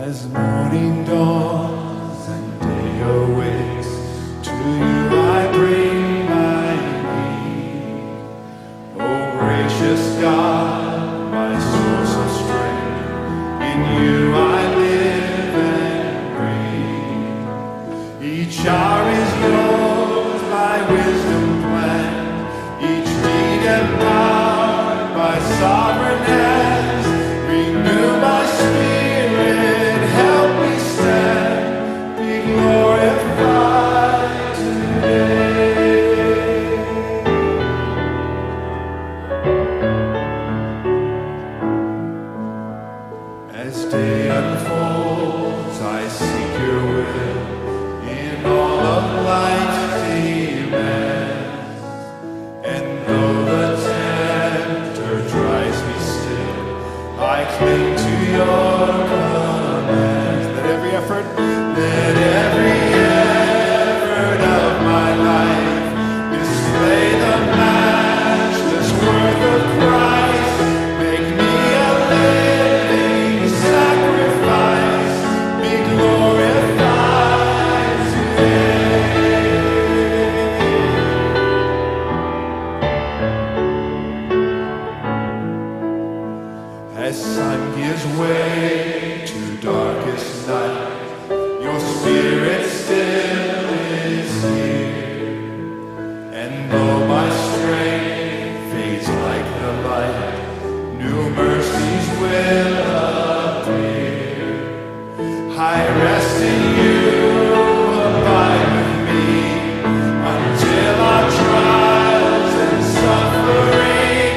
As morning dawns and day awakes, to you I bring my need. O gracious God, my source of strength, in you I live and breathe. Each hour is yours by wisdom planned, each deed empowered by sovereign hands. Renew my spirit, help me stand, be glorified today. As day unfolds, I seek your will in all of life's demands. And though the tempter tries me still, I cling to your commands. Let every effort of my life display the matchless worth of Christ. Make me a living sacrifice, be glorified today. As sun gives way to darkest night, your spirit still is here. And though my strength fades like the light, new mercies will appear. I rest in you, abide with me, until our trials and suffering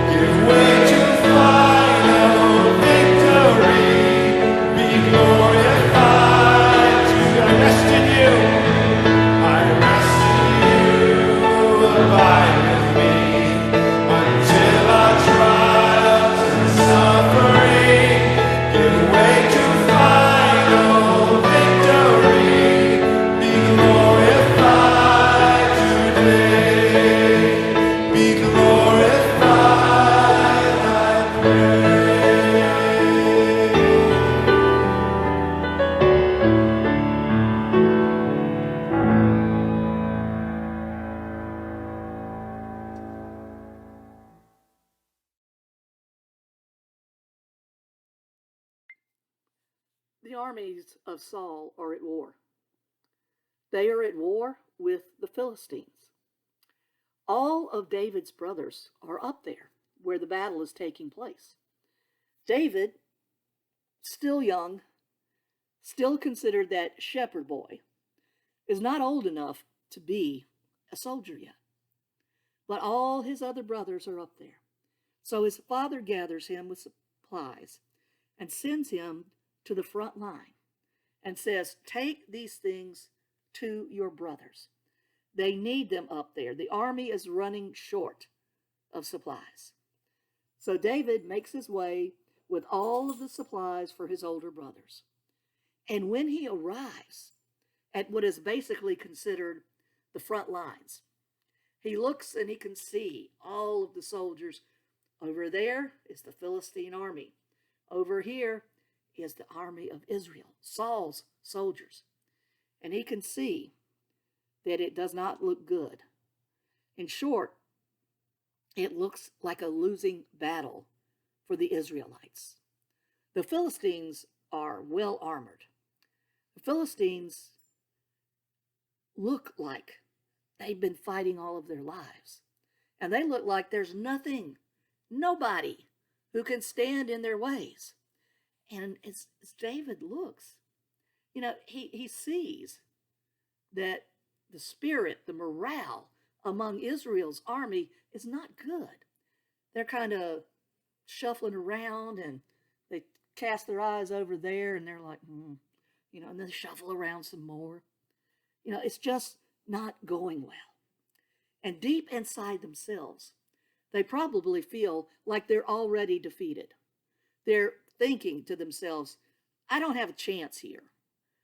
give way to final victory. Be glorified to I rest in you. I rest in you, abide with me, until our trials and suffering give way to final victory. Be glorified today. Be glorified, I pray. The armies of Saul are at war. They are at war with the Philistines. All of David's brothers are up there where the battle is taking place. David, still young, still considered that shepherd boy, is not old enough to be a soldier yet. But all his other brothers are up there. So his father gathers him with supplies and sends him to the front line and says, take these things to your brothers. They need them up there. The army is running short of supplies. So David makes his way with all of the supplies for his older brothers. And when he arrives at what is basically considered the front lines, he looks and he can see all of the soldiers. Over there is the Philistine army. Over here is the army of Israel, Saul's soldiers. And he can see that it does not look good. In short, it looks like a losing battle for the Israelites. The Philistines are well armored. The Philistines look like they've been fighting all of their lives. And they look like there's nobody who can stand in their ways. And as David looks, he sees that the spirit, the morale among Israel's army is not good. They're kind of shuffling around and they cast their eyes over there and they're like, and then shuffle around some more. It's just not going well. And deep inside themselves, they probably feel like they're already defeated. They're thinking to themselves, I don't have a chance here.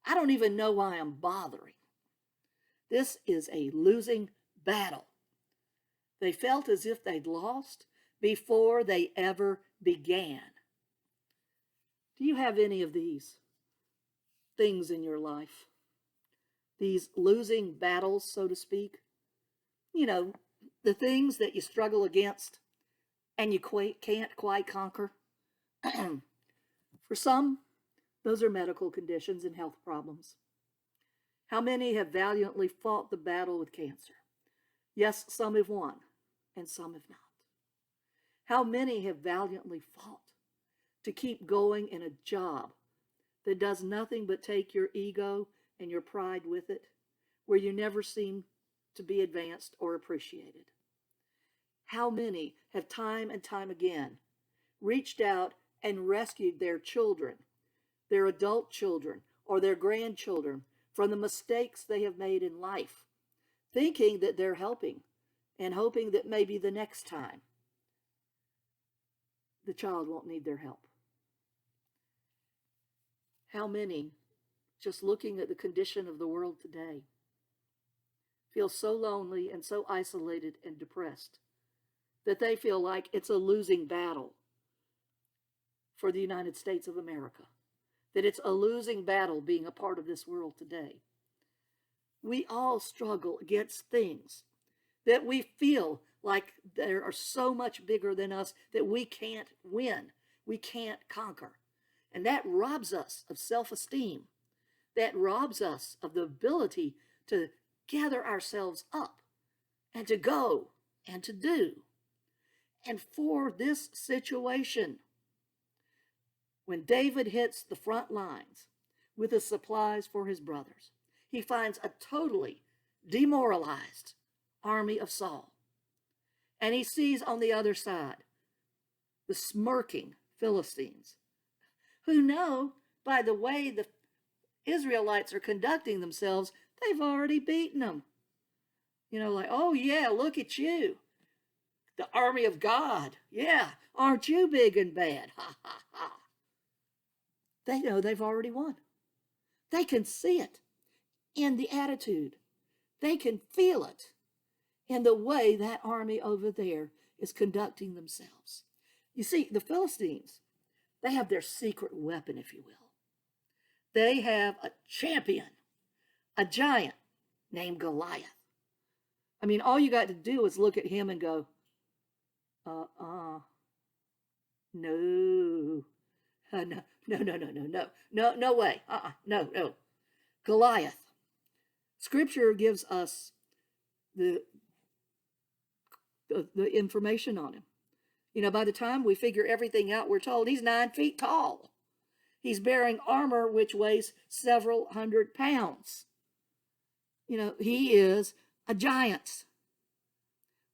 I don't even know why I'm bothering. This is a losing battle. They felt as if they'd lost before they ever began. Do you have any of these things in your life, these losing battles, so to speak, you know, the things that you struggle against and you can't quite conquer. For some, those are medical conditions and health problems. How many have valiantly fought the battle with cancer? Yes, some have won, and some have not. How many have valiantly fought to keep going in a job that does nothing but take your ego and your pride with it, where you never seem to be advanced or appreciated? How many have time and time again reached out and rescued their children, their adult children, or their grandchildren from the mistakes they have made in life, thinking that they're helping and hoping that maybe the next time the child won't need their help? How many, just looking at the condition of the world today, feel so lonely and so isolated and depressed that they feel like it's a losing battle for the United States of America, that it's a losing battle being a part of this world today? We all struggle against things that we feel like they are so much bigger than us that we can't win, we can't conquer. And that robs us of self-esteem. That robs us of the ability to gather ourselves up and to go and to do. And for this situation, when David hits the front lines with the supplies for his brothers, he finds a totally demoralized army of Saul. And he sees on the other side the smirking Philistines, who know by the way the Israelites are conducting themselves, they've already beaten them. You know, like, oh yeah, look at you, the army of God. Yeah, aren't you big and bad? Ha ha ha. They know they've already won. They can see it in the attitude. They can feel it in the way that army over there is conducting themselves. You see, the Philistines, they have their secret weapon, if you will. They have a champion, a giant named Goliath. I mean, all you got to do is look at him and go, no, no, no way, no. Goliath. Scripture gives us the information on him. You know, by the time we figure everything out, we're told he's 9 feet tall. He's bearing armor which weighs several hundred pounds. You know, he is a giant.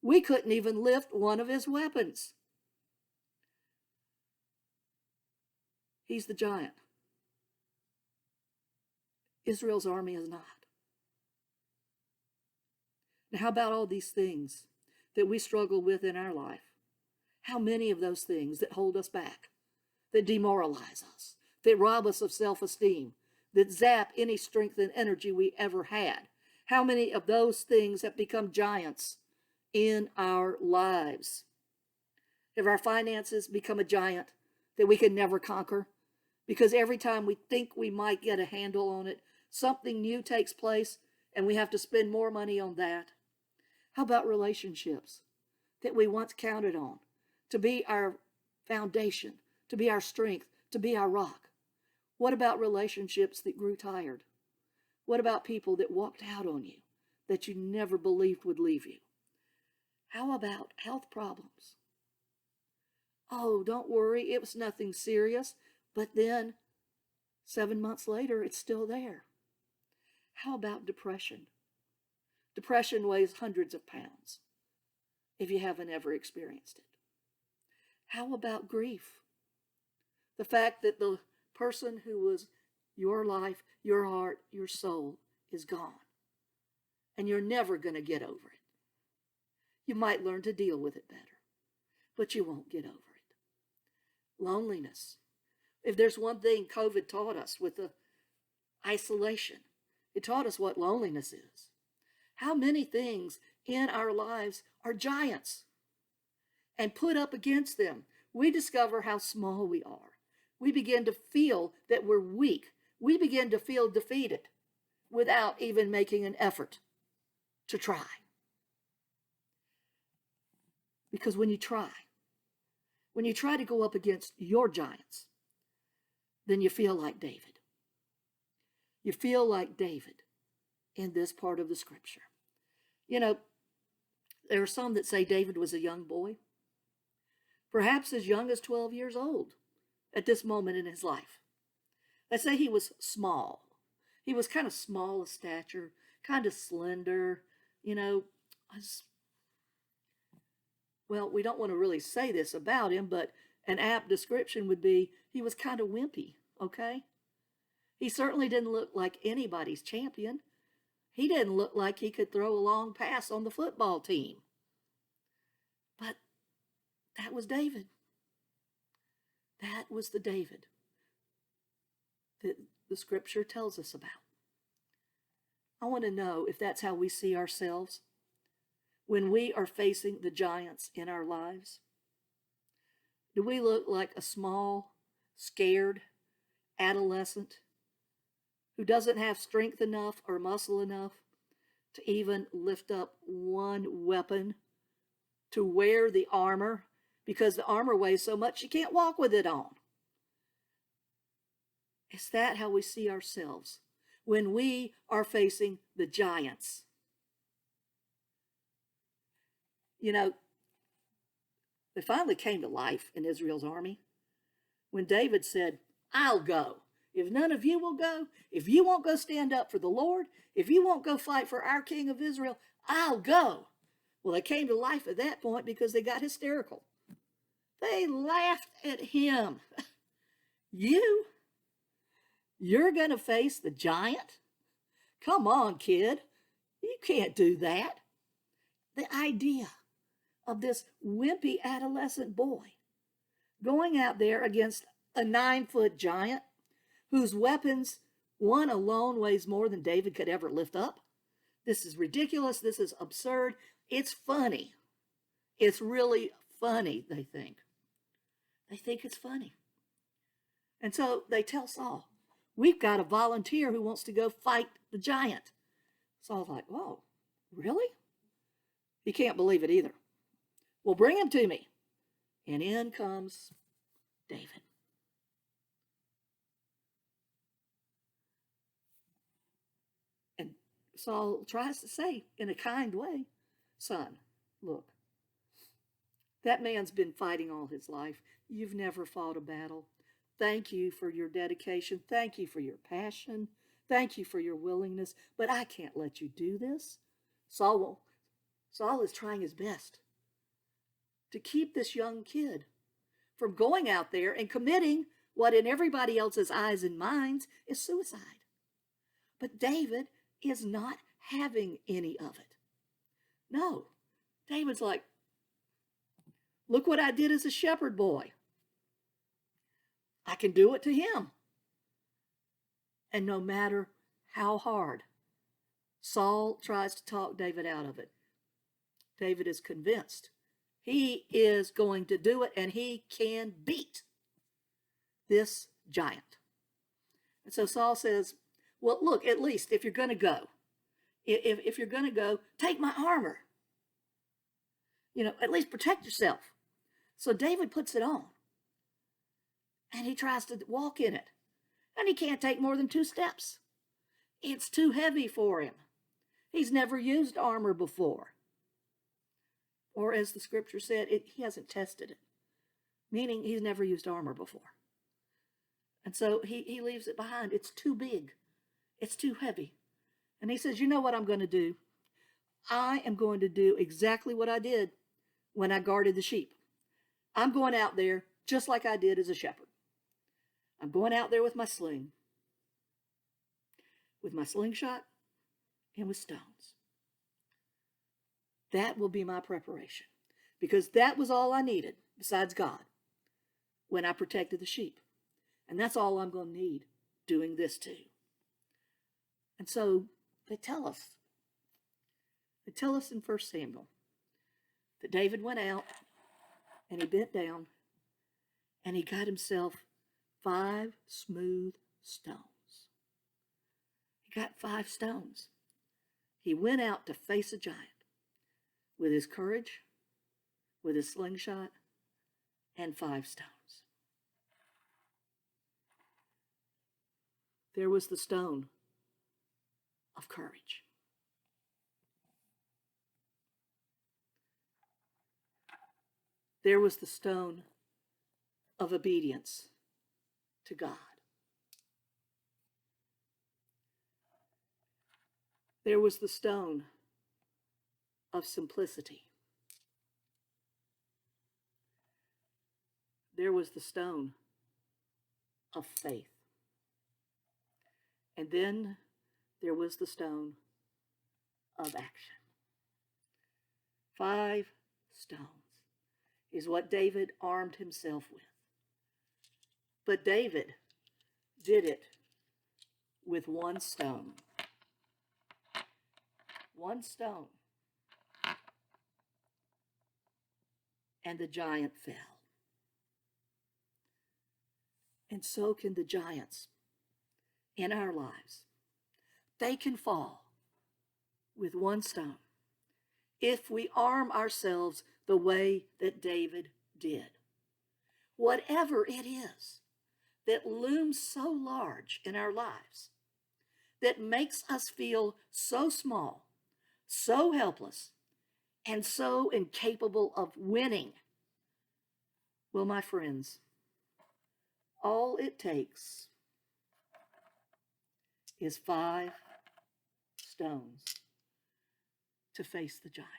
We couldn't even lift one of his weapons. He's the giant. Israel's army is not. Now, how about all these things that we struggle with in our life? How many of those things that hold us back, that demoralize us, that rob us of self-esteem, that zap any strength and energy we ever had? How many of those things have become giants in our lives? Have our finances become a giant that we can never conquer? Because every time we think we might get a handle on it, something new takes place and we have to spend more money on that. How about relationships that we once counted on to be our foundation, to be our strength, to be our rock? What about relationships that grew tired? What about people that walked out on you, that you never believed would leave you? How about health problems? Oh, don't worry, it was nothing serious, but then 7 months later, it's still there. How about depression? Depression weighs hundreds of pounds if you haven't ever experienced it. How about grief? The fact that the person who was your life, your heart, your soul is gone, and you're never going to get over it. You might learn to deal with it better, but you won't get over it. Loneliness. If there's one thing COVID taught us with the isolation, it taught us what loneliness is. How many things in our lives are giants? And put up against them, we discover how small we are. We begin to feel that we're weak. we begin to feel defeated without even making an effort to try. Because when you try to go up against your giants, then you feel like David. You feel like David in this part of the scripture. You know, there are some that say David was a young boy, perhaps as young as 12 years old at this moment in his life. They say he was small. He was kind of small of stature, kind of slender, well, we don't want to really say this about him, but an apt description would be he was kind of wimpy, okay? He certainly didn't look like anybody's champion. He didn't look like he could throw a long pass on the football team. But that was David. That was the David that the scripture tells us about. I want to know if that's how we see ourselves when we are facing the giants in our lives. Do we look like a small, scared adolescent who doesn't have strength enough or muscle enough to even lift up one weapon, to wear the armor, because the armor weighs so much you can't walk with it on? Is that how we see ourselves when we are facing the giants? You know, they finally came to life in Israel's army when David said, I'll go. If none of you will go, if you won't go stand up for the Lord, if you won't go fight for our King of Israel, I'll go. Well, they came to life at that point because they got hysterical. They laughed at him. You're going to face the giant? Come on, kid. You can't do that. The idea of this wimpy adolescent boy going out there against a 9-foot giant whose weapons, one alone, weighs more than David could ever lift up. This is ridiculous. This is absurd. It's funny. It's really funny, they think. They think it's funny. And so they tell Saul, we've got a volunteer who wants to go fight the giant. Saul's like, whoa, really? He can't believe it either. Well, bring him to me. And in comes David. And Saul tries to say in a kind way, son, look, that man's been fighting all his life. You've never fought a battle. Thank you for your dedication. Thank you for your passion. Thank you for your willingness. But I can't let you do this. Saul is trying his best to keep this young kid from going out there and committing what in everybody else's eyes and minds is suicide. But David is not having any of it. No, David's like, look what I did as a shepherd boy. I can do it to him. And no matter how hard Saul tries to talk David out of it, David is convinced he is going to do it and he can beat this giant. And so Saul says, well, look, at least if you're going to go, if you're going to go, take my armor. At least protect yourself. So David puts it on. And he tries to walk in it. And he can't take more than 2 steps. It's too heavy for him. He's never used armor before. Or as the scripture said, he hasn't tested it. Meaning he's never used armor before. And so he leaves it behind. It's too big. It's too heavy. And he says, you know what I'm going to do? I am going to do exactly what I did when I guarded the sheep. I'm going out there just like I did as a shepherd. I'm going out there with my sling, with my slingshot, and with stones. That will be my preparation, because that was all I needed besides God when I protected the sheep. And that's all I'm going to need doing this too. And so they tell us in 1 Samuel that David went out and he bent down and he got himself 5 smooth stones. got 5 stones. He went out to face a giant with his courage, with his slingshot, and 5 stones. There was the stone of courage. There was the stone of obedience to God. There was the stone of simplicity. There was the stone of faith. And then there was the stone of action. 5 stones is what David armed himself with. But David did it with 1 stone. 1 stone. And the giant fell. And so can the giants in our lives. They can fall with 1 stone if we arm ourselves the way that David did. Whatever it is that looms so large in our lives, that makes us feel so small, so helpless, and so incapable of winning. Well, my friends, all it takes is 5 stones to face the giant.